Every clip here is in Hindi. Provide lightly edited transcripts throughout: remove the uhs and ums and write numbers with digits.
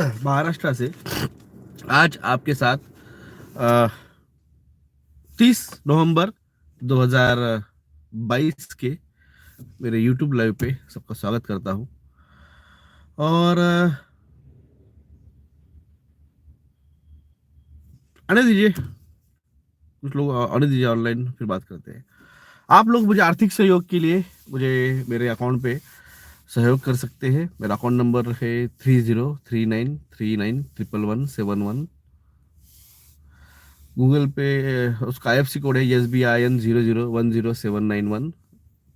महाराष्ट्र से आज आपके साथ 30 नवंबर 2022 के मेरे यूट्यूब लाइव पे सबका स्वागत करता हूँ। और आने दीजिए, कुछ लोग आने दीजिए ऑनलाइन, फिर बात करते हैं। आप लोग मुझे आर्थिक सहयोग के लिए मुझे मेरे अकाउंट पे सहयोग कर सकते हैं। मेरा अकाउंट नंबर है 3039391117 गूगल पे। उसका IFSC कोड है SBIN 00107191।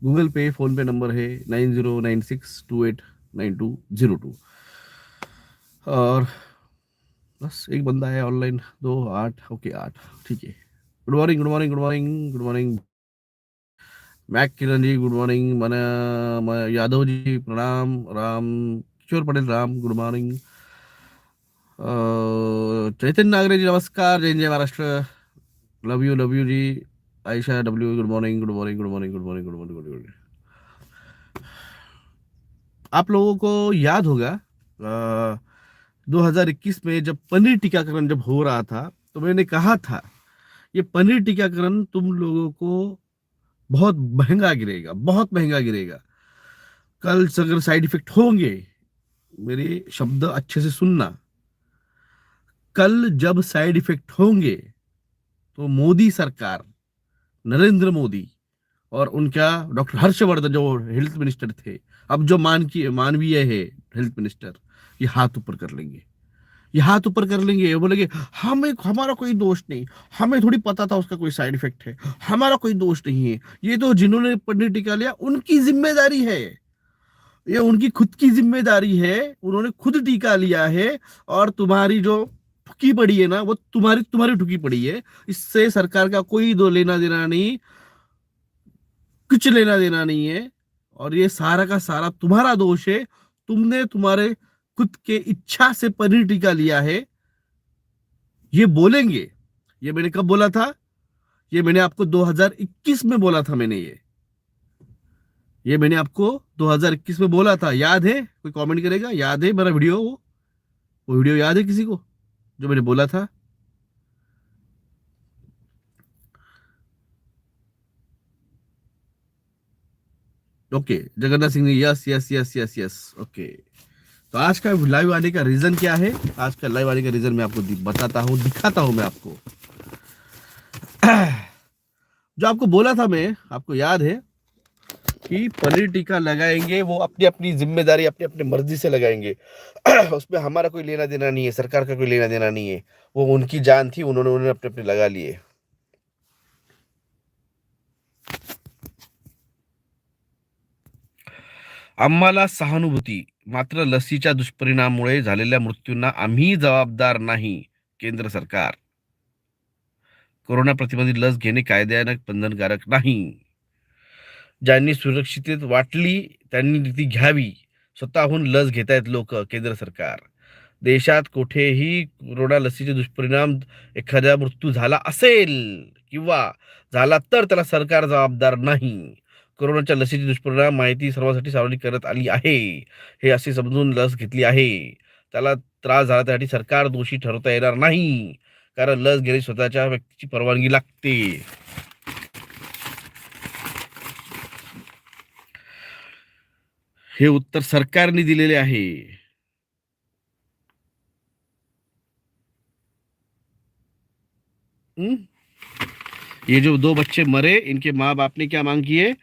गूगल पे फोन पे नंबर है 9096289202। और बस एक बंदा है ऑनलाइन, 2 8, ओके 8, ठीक है। Good morning, good morning, good morning, good morning. मैक किरण जी गुड मॉर्निंग। यादव जी प्रणाम। Ram Kishore Patel Ram good morning. चैतन्य नागरे जी नमस्कार। जय जय Maharashtra. Love you ji. Ayesha W good morning, good morning, good morning, good morning, good morning, good morning. आप लोगों को याद होगा 2021 में जब पनीर टीकाकरण जब हो रहा था, तो मैंने कहा था ये पनीर टीकाकरण तुम लोगों को बहुत महंगा गिरेगा, बहुत महंगा गिरेगा। कल अगर साइड इफेक्ट होंगे, मेरे शब्द अच्छे से सुनना, कल जब साइड इफेक्ट होंगे तो मोदी सरकार, नरेंद्र मोदी और उनका डॉक्टर हर्षवर्धन जो हेल्थ मिनिस्टर थे, अब जो मानवीय है हेल्थ मिनिस्टर, ये हाथ ऊपर कर लेंगे। ये हाथ ऊपर कर लेंगे, ये बोलेंगे हमें, हमारा कोई दोष नहीं, हमें थोड़ी पता था उसका कोई साइड इफेक्ट है, हमारा कोई दोष नहीं है, ये तो जिन्होंने पनीर टिका लिया उनकी जिम्मेदारी है, ये उनकी खुद की जिम्मेदारी है, उन्होंने खुद टीका लिया है। और तुम्हारी जो ठुकी पड़ी है ना, वो तुम्हारी तुम्हारी ठुकी पड़ी है। इससे सरकार का कोई दो लेना देना नहीं, कुछ लेना देना नहीं है। और ये सारा का सारा तुम्हारा दोष है। तुमने तुम्हारे खुद के इच्छा से पनीर टीका लिया है, ये बोलेंगे। ये मैंने कब बोला था? ये मैंने आपको 2021 में बोला था। ये मैंने आपको 2021 में बोला था, याद है? कोई कमेंट करेगा, याद है मेरा वीडियो? वो वीडियो याद है किसी को जो मैंने बोला था? ओके, जगन्नाथ सिंह ने yes yes yes yes yes, okay. तो आज का लाइव आने का रीजन क्या है? आज का लाइव आने का रीजन मैं आपको बताता हूँ, दिखाता हूँ मैं आपको। जो आपको बोला था मैं, आपको याद है कि पनीर टीका लगाएंगे वो अपनी अपनी जिम्मेदारी, अपनी अपनी मर्जी से लगाएंगे। उसमें हमारा कोई लेना देना नहीं है, सरकार का कोई लेना देना नहीं है। वो उनकी जान थी, उन्होंने अपने अपने लगा लिए। आम्हाला सहानुभूती, मात्र लसीच्या दुष्परिणामामुळे झालेल्या मृत्यूंना आम्ही जबाबदार नाही. केंद्र सरकार, कोरोना प्रतिबंधित लस घेणे कायद्याने बंधनकारक नाही. ज्यांनी सुरक्षित वाटली त्यांनी ती घ्यावी. स्वतःहून लस घेतायत लोक. केंद्र सरकार, देशात कुठेही कोरोना लसीचे दुष्परिणाम, एखाद्या मृत्यू झाला असेल किंवा झाला तर त्याला सरकार जबाबदार नाही. कोरोनाच्या लसीचे दुष्परिणाम माहिती सर्वांसाठी सार्वजनिक करण्यात आली आहे. हे असे समजून लस घेतली आहे. त्याला त्रास झाला त्यासाठी सरकार दोषी ठरवता येणार नाही, कारण लस घेणे स्वतःच्या व्यक्तीची परवानगी लागते. हे उत्तर सरकारने दिलेले आहे. हम्म? ये जो 2 बच्चे मरे, इनके माँ बाप ने क्या मांग की है?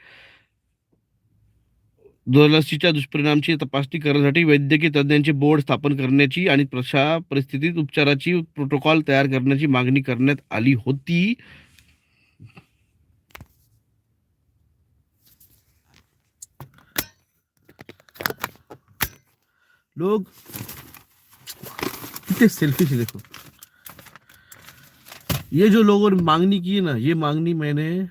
लसीच्या दुष्परिणामाची तपासणी करण्यासाठी वैद्यकीय तज्ञांचे बोर्ड स्थापन करण्याची आणि अशा परिस्थितीत उपचाराची प्रोटोकॉल तयार करण्याची मागणी करण्यात आली होती. लोग कितने सेल्फिश है देखो। ये जो लोगों ने मांगनी की है ना, ये मांगनी मैंने,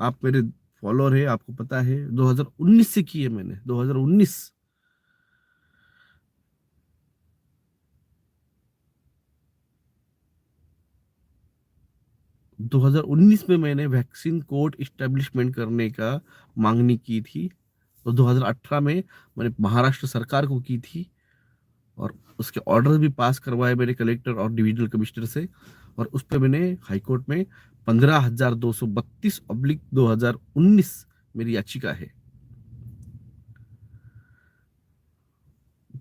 आप मेरे फॉलोअर है, आपको पता है, 2019 से की है मैंने। 2019 2019 में मैंने वैक्सीन कोर्ट इस्टेब्लिशमेंट करने का मांगनी की थी। तो 2018 में मैंने महाराष्ट्र सरकार को की थी। और उसके ऑर्डर भी पास करवाए मैंने कलेक्टर और डिविजनल कमिश्नर से, और उस पर मैंने हाईकोर्ट में 15,232/2019 मेरी याचिका है।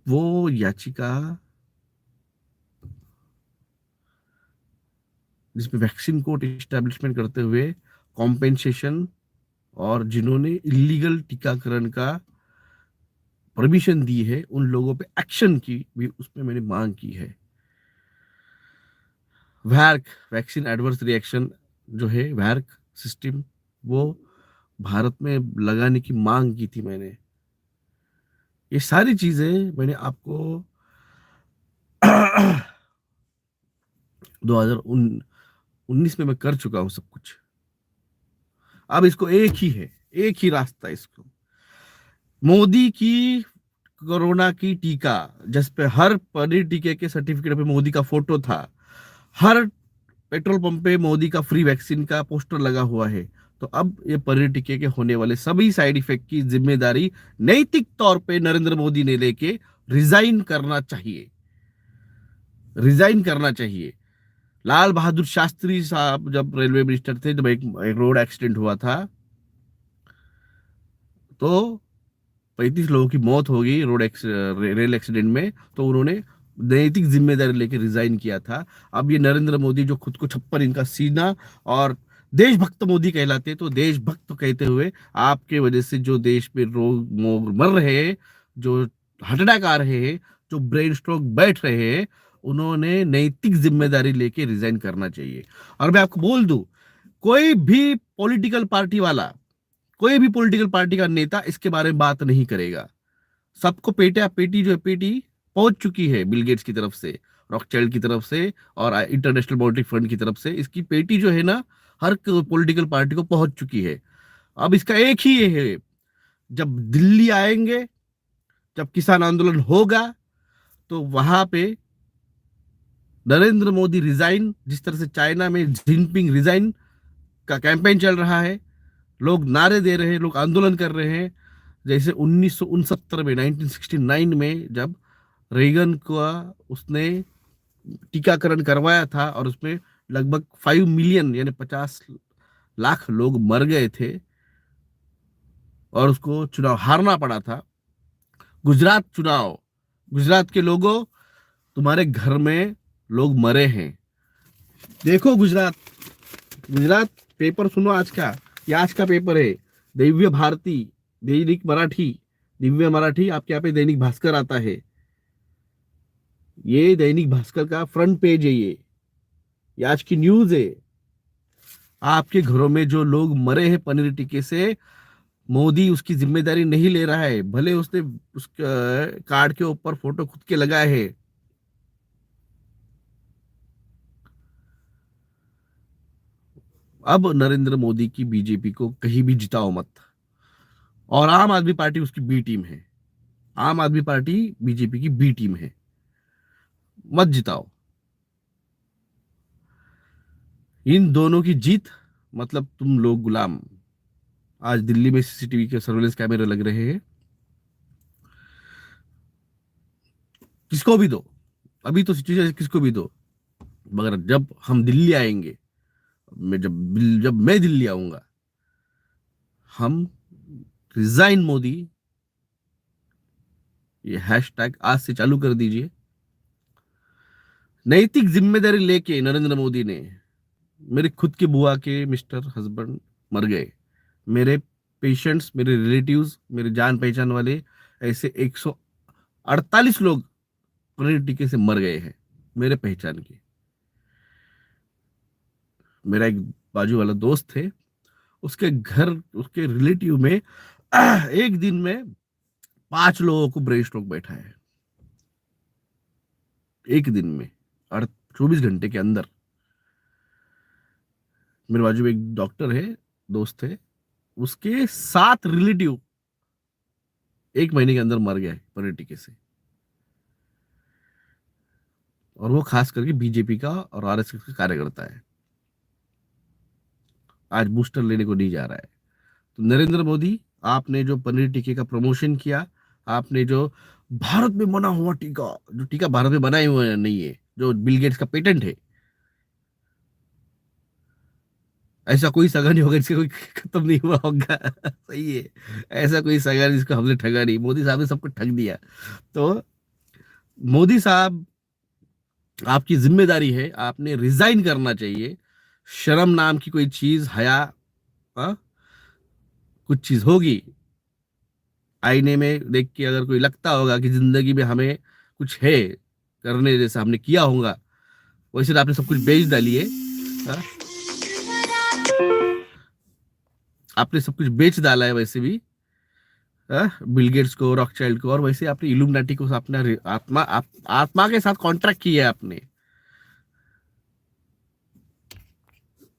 वो याचिका जिसमें वैक्सीन कोर्ट इस्टेब्लिशमेंट करते हुए कॉम्पेंसेशन, और जिन्होंने इलीगल टीकाकरण का परमिशन दी है उन लोगों पे एक्शन की भी उसमें मैंने मांग की है। वैर्क वैक्सीन एडवर्स रिएक्शन जो है वैर्क सिस्टम, वो भारत में लगाने की मांग की थी मैंने। ये सारी चीजें मैंने आपको 2019 में मैं कर चुका हूं सब कुछ। अब इसको एक ही है, एक ही रास्ता है इसको, मोदी की कोरोना की टीका, जिस पे हर पनीर टीके के सर्टिफिकेट पे मोदी का फोटो था, हर पेट्रोल पंप पे मोदी का फ्री वैक्सीन का पोस्टर लगा हुआ है। तो अब ये पनीर टीके के होने वाले सभी साइड इफेक्ट की जिम्मेदारी नैतिक तौर पे नरेंद्र मोदी ने लेके रिजाइन करना चाहिए, रिजाइन करना चाहिए। लाल बहादुर शास्त्री साहब जब रेलवे मिनिस्टर थे, जब एक रोड एक्सीडेंट हुआ था तो 35 लोगों की मौत हो गई रेल एक्सीडेंट में, तो उन्होंने नैतिक जिम्मेदारी लेके रिजाइन किया था। अब ये नरेंद्र मोदी जो खुद को 56 इनका सीना और देशभक्त मोदी कहलाते, तो देशभक्त कहते हुए आपके वजह से जो देश में रोग मर रहे हैं, जो हार्ट अटैक आ रहे हैं, जो ब्रेन स्ट्रोक बैठ रहे हैं, उन्होंने नैतिक जिम्मेदारी लेके रिजाइन करना चाहिए। और मैं आपको बोल दूं, कोई भी पॉलिटिकल पार्टी वाला, कोई भी पॉलिटिकल पार्टी का नेता इसके बारे में बात नहीं करेगा। सबको पेटा पेटी जो है पेटी पहुंच चुकी है बिल गेट्स की तरफ से, रॉकचाइल्ड की तरफ से और इंटरनेशनल मॉनेटरी फंड की तरफ से। इसकी पेटी जो है ना, हर पॉलिटिकल पार्टी को पहुंच चुकी है। अब इसका एक ही ये है, जब दिल्ली आएंगे, जब किसान आंदोलन होगा, तो वहां पे नरेंद्र मोदी रिजाइन, जिस तरह से चाइना में जिनपिंग रिजाइन का कैंपेन चल रहा है, लोग नारे दे रहे हैं, लोग आंदोलन कर रहे हैं। जैसे 1969 में, 1969 में जब रेगन का उसने टीकाकरण करवाया था और उसमें लगभग 5 मिलियन यानी 50 लाख लोग मर गए थे और उसको चुनाव हारना पड़ा था। गुजरात चुनाव, गुजरात के लोगों, तुम्हारे घर में लोग मरे हैं, देखो गुजरात, गुजरात पेपर सुनो आज का, ये आज का पेपर है, दिव्य भारती, दैनिक मराठी, दिव्य मराठी, आपके यहाँ पे दैनिक भास्कर आता है, ये दैनिक भास्कर का फ्रंट पेज है, ये आज की न्यूज है। आपके घरों में जो लोग मरे हैं पनीर टिक्के से, मोदी उसकी जिम्मेदारी नहीं ले रहा है, भले उसने उस कार्ड के ऊपर फोटो खुद के लगाए हैं। अब नरेंद्र मोदी की बीजेपी को कहीं भी जिताओ मत, और आम आदमी पार्टी उसकी बी टीम है, आम आदमी पार्टी बीजेपी की बी टीम है, मत जिताओ। इन दोनों की जीत मतलब तुम लोग गुलाम। आज दिल्ली में सीसीटीवी के सर्वेलेंस कैमरे लग रहे हैं, किसको भी दो, अभी तो सिचुएशन किसको भी दो, मगर जब हम दिल्ली आएंगे, मैं जब मैं दिल्ली आऊंगा, हम रिजाइन मोदी, ये हैशटैग आज से चालू कर दीजिए। नैतिक जिम्मेदारी लेके नरेंद्र मोदी ने, मेरे खुद के बुआ के मिस्टर हस्बैंड मर गए, मेरे पेशेंट्स, मेरे रिलेटिव्स, मेरे जान पहचान वाले ऐसे 148 लोग पनीर टीके से मर गए हैं मेरे पहचान के। मेरा एक बाजू वाला दोस्त थे, उसके घर, उसके रिलेटिव में एक दिन में 5 लोगों को ब्रेन स्ट्रोक बैठा है, एक दिन में, 24 घंटे के अंदर। मेरे बाजू में एक डॉक्टर है, दोस्त है, उसके 7 रिलेटिव 1 महीने के अंदर मर गए पनीर टीके से, और वो खास करके बीजेपी का और आरएसएस का कार्यकर्ता है, आज बूस्टर लेने को नहीं जा रहा है। तो नरेंद्र मोदी, आपने जो पनीर टिक्के का प्रमोशन किया, आपने जो भारत में बना हुआ टीका, जो टीका भारत में बना ही हुआ नहीं है, जो बिल गेट्स का पेटेंट है, ऐसा कोई सगा नहीं होगा जिसका कोई खत्म नहीं हुआ होगा। सही है, ऐसा कोई सगा नहीं जिसको हमने ठगा नहीं, मोदी साहब ने सबको ठग दिया। तो मोदी साहब, आपकी जिम्मेदारी है, आपने रिजाइन करना चाहिए। शर्म नाम की कोई चीज, हया, हाँ, कुछ चीज होगी। आईने में देख के अगर कोई लगता होगा कि जिंदगी में हमें कुछ है करने जैसा, हमने किया होगा, वैसे तो आपने सब कुछ बेच डाली है। हाँ, आपने सब कुछ बेच डाला है वैसे भी, बिल गेट्स को, रॉकचाइल्ड को, और वैसे आपने इल्यूमिनाटी को अपना आत्मा के साथ कॉन्ट्रैक्ट किया है आपने।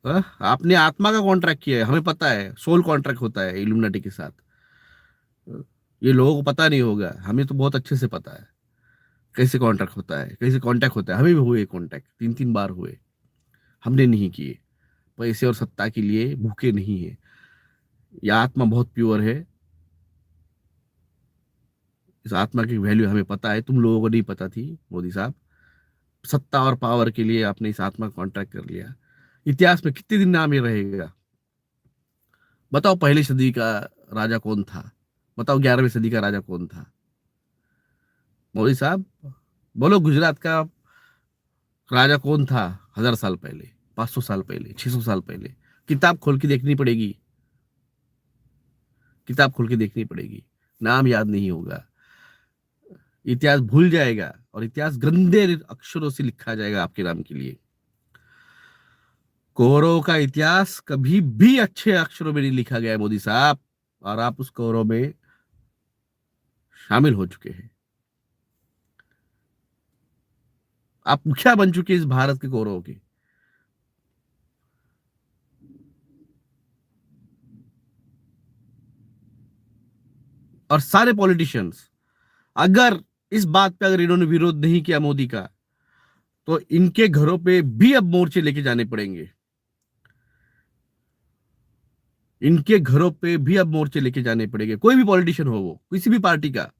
आपने आत्मा का कॉन्ट्रैक्ट किया है, हमें पता है, सोल कॉन्ट्रैक्ट होता है इल्यूमिनाटी के साथ। ये लोगों को पता नहीं होगा, हमें तो बहुत अच्छे से पता है कैसे कॉन्ट्रैक्ट होता है, कैसे कॉन्टैक्ट होता है। हमें भी हुए कॉन्टैक्ट, 3-3 बार हुए, हमने नहीं किए। पैसे और सत्ता के लिए भूखे नहीं है। यह आत्मा बहुत प्योर है। इस आत्मा की वैल्यू हमें पता है, तुम लोगों को नहीं पता थी मोदी साहब। सत्ता और पावर के लिए आपने इस आत्मा कॉन्ट्रैक्ट कर लिया। इतिहास में कितने दिन नाम ये रहेगा? बताओ, पहली सदी का राजा कौन था? बताओ, 11वीं सदी का राजा कौन था? मोदी साहब, बोलो, गुजरात का राजा कौन था 1000 साल पहले, 500 साल पहले, 600 साल पहले? किताब खोल के देखनी पड़ेगी, किताब खोल के देखनी पड़ेगी, नाम याद नहीं होगा। इतिहास भूल जाएगा, और इतिहास गंदे अक्षरों से लिखा जाएगा आपके नाम के लिए। कौरवों का इतिहास कभी भी अच्छे अक्षरों में नहीं लिखा गया है मोदी साहब, और आप उस कौरव में शामिल हो चुके हैं। आप मुखिया बन चुके हैं इस भारत के कौरवों के। और सारे पॉलिटिशियंस, अगर इस बात पे अगर इन्होंने विरोध नहीं किया मोदी का, तो इनके घरों पे भी अब मोर्चे लेके जाने पड़ेंगे। इनके घरों पे भी अब मोर्चे लेके जाने पड़ेंगे, कोई भी पॉलिटिशियन हो, वो किसी भी पार्टी का।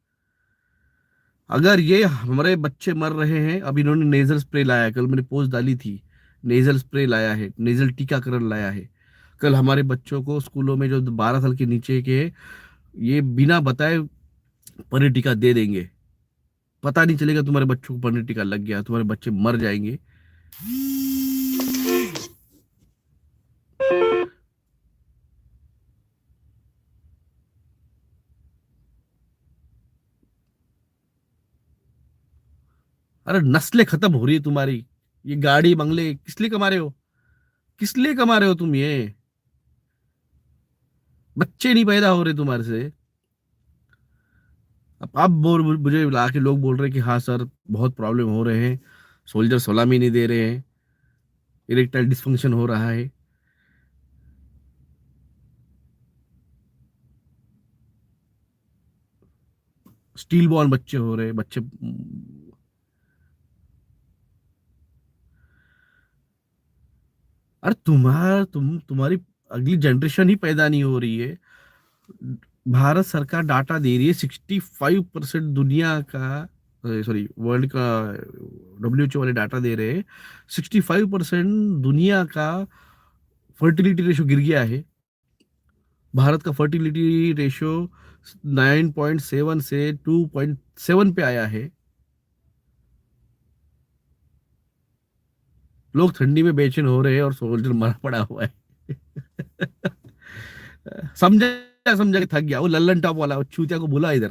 अगर ये हमारे बच्चे मर रहे हैं, अब इन्होंने नेजल स्प्रे लाया है, कल मैंने पोस्ट डाली थी, नेजल स्प्रे लाया है, नेजल टीकाकरण लाया है। कल हमारे बच्चों को स्कूलों में जो 12 साल के नीचे के, ये बिना बताए पनीर टीका दे देंगे। पता नहीं चलेगा तुम्हारे बच्चों को पनीर टीका लग गया, तुम्हारे बच्चे मर जाएंगे। अरे नस्लें खत्म हो रही है तुम्हारी। ये गाड़ी बंगले किस लिए कमा रहे हो? किस लिए कमा रहे हो तुम ये? बच्चे नहीं पैदा हो रहे तुम्हारे से। अब बोल, मुझे आके लोग बोल रहे हैं कि हाँ सर, बहुत प्रॉब्लम हो रहे हैं, सोल्जर सलामी नहीं दे रहे हैं, इरेक्टाइल डिस्फंक्शन हो रहा है। स्टील बॉर्न बच्चे हो रहे हैं, बच्चे। अरे तुम्हारी अगली जनरेशन ही पैदा नहीं हो रही है। भारत सरकार डाटा दे रही है, 65% दुनिया का, सॉरी वर्ल्ड का, WHO वाले डाटा दे रहे हैं, 65% दुनिया का फर्टिलिटी रेशो गिर गया है। भारत का फर्टिलिटी रेशो 9.7 से 2.7 पे आया है। लोग ठंडी में बेचैन हो रहे हैं और सोल्जर मरा पड़ा हुआ है। समझा, समझा के थक गया। वो लल्लन टॉप वाला, वो चूतिया को बोला इधर,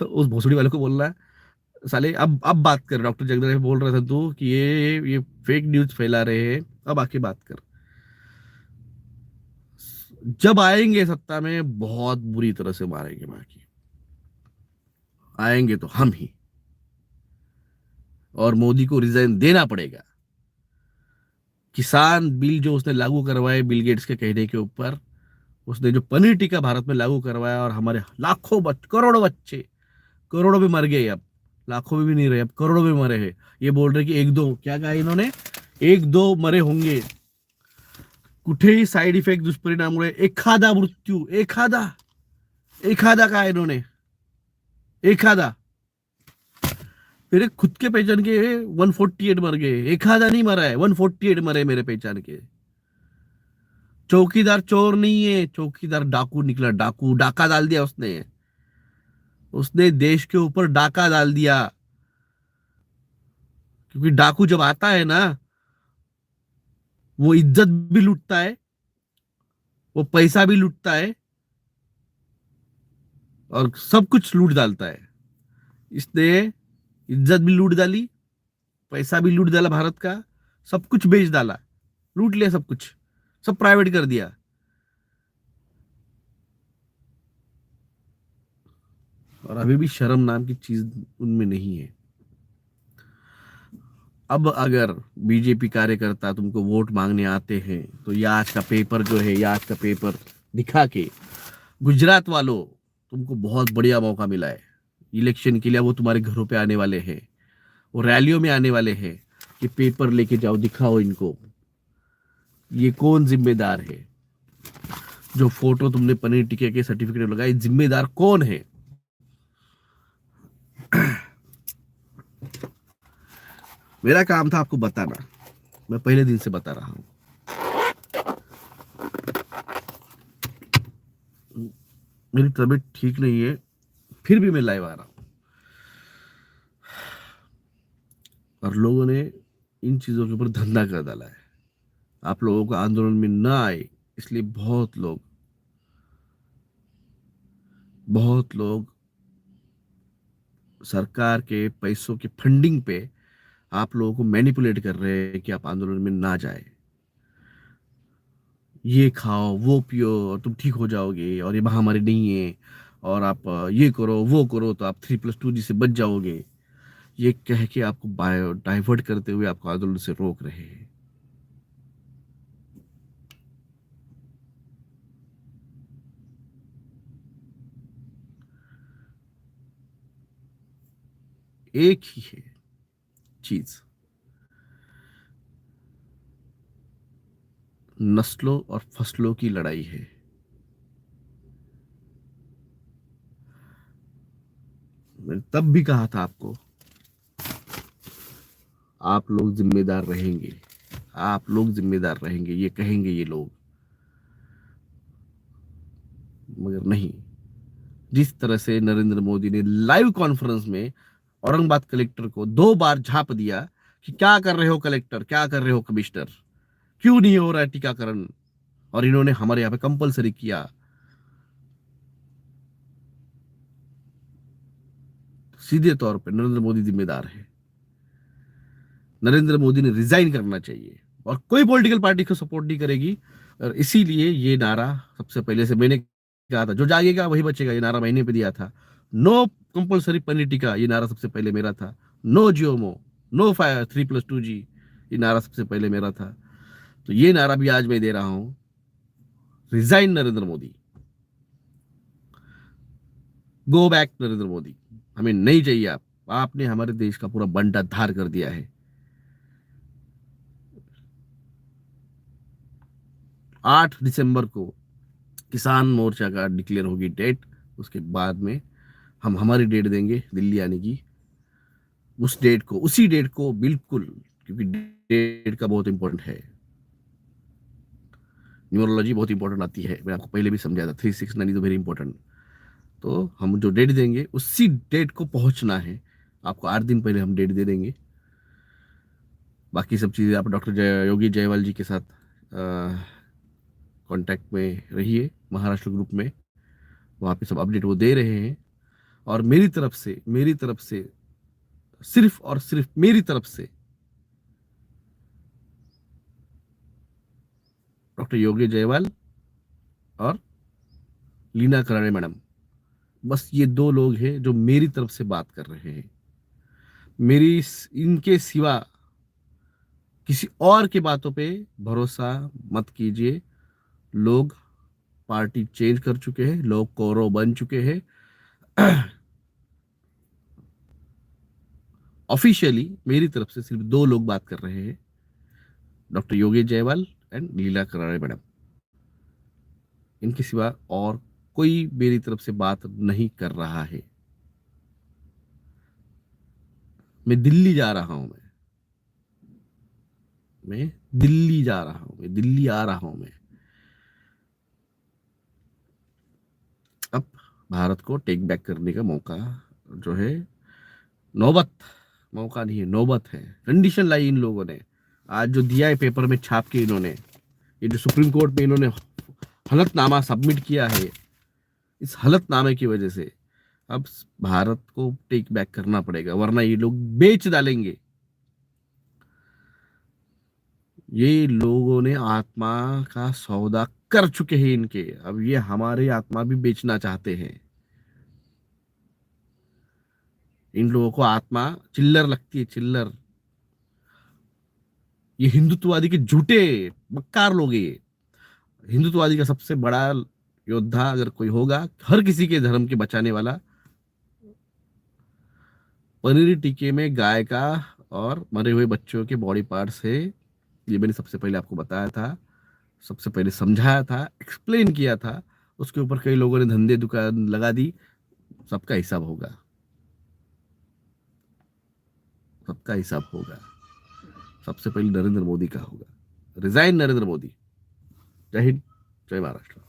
उस भोसड़ी वाले को बोल रहा है, साले अब बात कर। डॉक्टर जगदीश बोल रहा था तू कि ये फेक न्यूज फैला रहे हैं, अब आके बात कर। जब आएंगे सत्ता में, बहुत बुरी तरह से मारेंगे माँ की। आएंगे तो हम ही, और मोदी को रिजाइन देना पड़ेगा। किसान बिल जो उसने लागू करवाए बिल गेट्स के कहने के ऊपर, उसने जो पनीर टीका भारत में लागू करवाया, और हमारे लाखों करोड़ों बच्चे, करोड़ों में मर गए। अब लाखों में भी नहीं रहे, अब करोड़ों में मरे हैं। ये बोल रहे कि एक दो, क्या कहा इन्होंने, एक दो मरे होंगे, कुठेही साइड इफेक्ट दुष्परिणामुळे एखादा मृत्यू, एखादा, एखादा कहा इन्होंने। एक आधा। मेरे खुद के पहचान के 148 मर गए, एक आधा नहीं मरा है, 148 मरे मेरे पहचान के। चौकीदार चोर नहीं है, चौकीदार डाकू निकला, डाकू, डाका डाल दिया उसने। उसने देश के ऊपर डाका डाल दिया। क्योंकि डाकू जब आता है ना, वो इज्जत भी लूटता है, वो पैसा भी लूटता है, और सब कुछ लूट डालता है। इसने इज्जत भी लूट डाली, पैसा भी लूट डाला भारत का, सब कुछ बेच डाला, लूट लिया सब कुछ, सब प्राइवेट कर दिया। और अभी भी शर्म नाम की चीज उनमें नहीं है। अब अगर बीजेपी कार्यकर्ता तुमको वोट मांगने आते हैं तो ये आज का पेपर जो है, ये आज का पेपर दिखा के, गुजरात वालों, तुमको बहुत बढ़िया मौका मिला है इलेक्शन के लिए। वो तुम्हारे घरों पे आने वाले हैं, वो रैलियों में आने वाले हैं। ये पेपर लेके जाओ, दिखाओ इनको ये कौन जिम्मेदार है। जो फोटो तुमने पनीर टिक्के के सर्टिफिकेट में लगाई, जिम्मेदार कौन है। मेरा काम था आपको बताना, मैं पहले दिन से बता रहा हूं। मेरी तबीयत ठीक नहीं है, फिर भी मैं लाइव आ रहा हूं। और लोगों ने इन चीजों के ऊपर धंधा कर डाला है। आप लोगों को आंदोलन में ना आए, इसलिए बहुत लोग सरकार के पैसों की फंडिंग पे आप लोगों को मैनिपुलेट कर रहे हैं कि आप आंदोलन में ना जाए। ये खाओ, वो पियो, और तुम ठीक हो जाओगे, और ये महामारी नहीं है, और आप ये करो वो करो तो आप 3+2 से बच जाओगे। ये कह के आपको डाइवर्ट करते हुए आपको आंदोलन से रोक रहे हैं। एक ही है चीज, नस्लों और फसलों की लड़ाई है। मैंने तब भी कहा था आपको, आप लोग जिम्मेदार रहेंगे, आप लोग जिम्मेदार रहेंगे, ये कहेंगे ये लोग, मगर नहीं। जिस तरह से नरेंद्र मोदी ने लाइव कॉन्फ्रेंस में औरंगाबाद कलेक्टर को 2 बार झाप दिया कि क्या कर रहे हो कलेक्टर, क्या कर रहे हो कमिश्नर, क्यों नहीं हो रहा है टीकाकरण, और इन्होंने हमारे यहाँ पे कंपलसरी किया। सीधे तौर पे नरेंद्र मोदी जिम्मेदार है। नरेंद्र मोदी ने रिजाइन करना चाहिए, और कोई पॉलिटिकल पार्टी को सपोर्ट नहीं करेगी। और इसीलिए ये नारा सबसे पहले से मैंने कहा था, जो जागेगा वही बचेगा, ये नारा महीने पे दिया था। नो कंपलसरी पनीर टिक्का, ये नारा सबसे पहले मेरा था। नो जियोमो, नो फायर 3+2G, ये नारा सबसे पहले मेरा था। तो ये नारा भी आज मैं दे रहा हूं, resign Narendra Modi, go back Narendra Modi, हमें नहीं चाहिए आप। आपने हमारे देश का पूरा बंटा धार कर दिया है। 8 दिसंबर को किसान मोर्चा का डिक्लेयर होगी डेट, उसके बाद में हम हमारी डेट देंगे दिल्ली आने की। उस डेट को, उसी डेट को बिल्कुल, क्योंकि डेट का बहुत इंपॉर्टेंट है, न्यूमरोलॉजी बहुत इंपॉर्टेंट आती है, मैं आपको पहले भी समझाया था, 369 इज वेरी इंपॉर्टेंट। तो हम जो डेट देंगे उसी डेट को पहुंचना है। आपको 8 दिन पहले हम डेट दे देंगे। बाकी सब चीज़ें आप डॉक्टर योगी जयवाल जी के साथ कांटेक्ट में रहिए, महाराष्ट्र ग्रुप में, वहाँ पे सब अपडेट वो दे रहे हैं। और मेरी तरफ से सिर्फ और सिर्फ मेरी तरफ से डॉक्टर योगी जयवाल और लीना कराड़े मैडम, बस ये 2 लोग हैं जो मेरी तरफ से बात कर रहे हैं। इनके सिवा किसी और की बातों पे भरोसा मत कीजिए। लोग पार्टी चेंज कर चुके हैं, लोग कौरव बन चुके हैं। ऑफिशियली मेरी तरफ से सिर्फ 2 लोग बात कर रहे हैं, doctor Yogi Jaywal and Leela Karade madam. इनके सिवा और कोई मेरी तरफ से बात नहीं कर रहा है। मैं दिल्ली जा रहा हूं, मैं दिल्ली जा रहा हूं, मैं दिल्ली आ रहा हूं मैं। अब भारत को टेक बैक करने का मौका जो है, नौबत, मौका नहीं है, नौबत है। कंडीशन लाई इन लोगों ने, आज जो दिया है पेपर में छाप के इन्होंने, ये जो सुप्रीम कोर्ट में इन्होंने हलफनामा सबमिट किया है, इस हलफनामे की वजह से अब भारत को टेक बैक करना पड़ेगा, वरना ये लोग बेच डालेंगे। ये लोगों ने आत्मा का सौदा कर चुके हैं इनके, अब ये हमारी आत्मा भी बेचना चाहते हैं। इन लोगों को आत्मा चिल्लर लगती है, चिल्लर। ये हिंदुत्ववादी के झूठे मक्कार लोग हैं ये। हिंदुत्ववादी का सबसे बड़ा योद्धा अगर कोई होगा, हर किसी के धर्म के बचाने वाला, पनीर टिक्के में गाय का और मरे हुए बच्चों के बॉडी पार्ट्स है, ये मैंने सबसे पहले आपको बताया था, सबसे पहले समझाया था, एक्सप्लेन किया था। उसके ऊपर कई लोगों ने धंधे दुकान लगा दी। सबका हिसाब होगा, सबका हिसाब होगा। सबसे पहले नरेंद्र मोदी का होगा। रिजाइन नरेंद्र मोदी। जय हिंद, जय महाराष्ट्र।